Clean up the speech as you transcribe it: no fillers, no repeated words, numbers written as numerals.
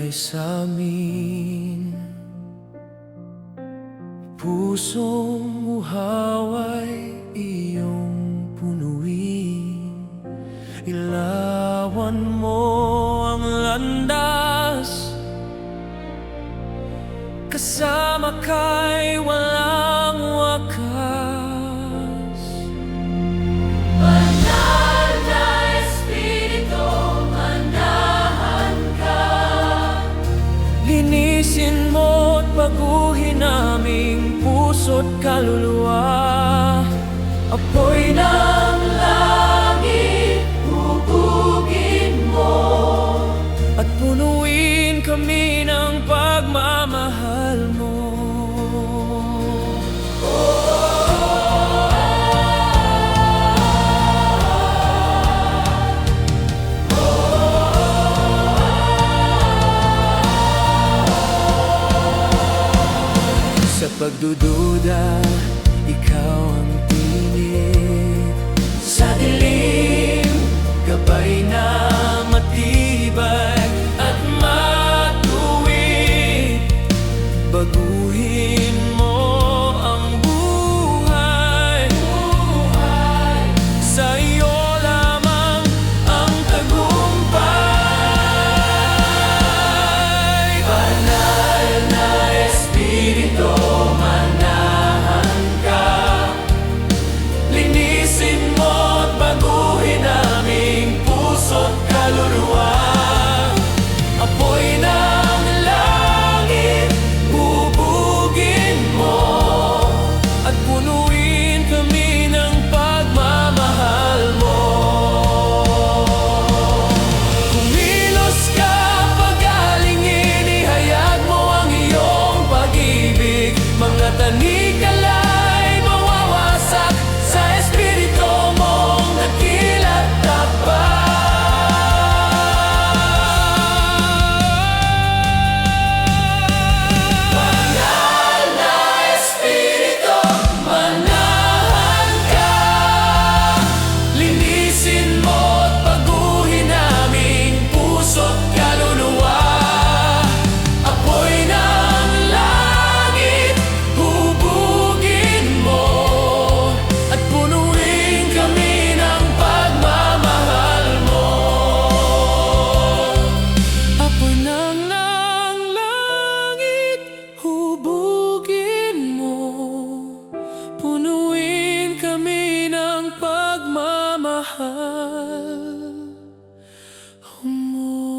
buhay sa amin. Pusong uhaw ay iyong punuin, ilawan mo ang landas, kasama ka'y walang wakas. Banal na Espiritu, manahan ka. Linisin mo't baguhin aming puso't kaluluwa. Apoy ng langit, hubugin mo, at punuin kami ng pagmamahal mo. Sa pagdududa, ikaw ang tinig. Sa dilim, gabay na matibay at matuwid. Baguhin mo ang buhay, sa iyo lamang ang tagumpay. Banal na Espiritu, manahan ka. Linisin mo't baguhin aming puso't kaluluwa. Apoy ng langit, bubugin mo, at punuin kami ng pagmamahal mo. Kumilos ka, pagalingin, ihayag mo ang iyong pag-ibig. Mga tanikala'y mawawasak sa Espiritu mong dakila't tapat. Banal na Espiritu, manahan ka. Linisin mo't baguhin aming puso't kaluluwa. Apoy ng langit, hubugin mo, at punuin kami ng pagmamahal mo. Apoy ng langit, hubugin mo, punuin kami ng pagmamahal mo.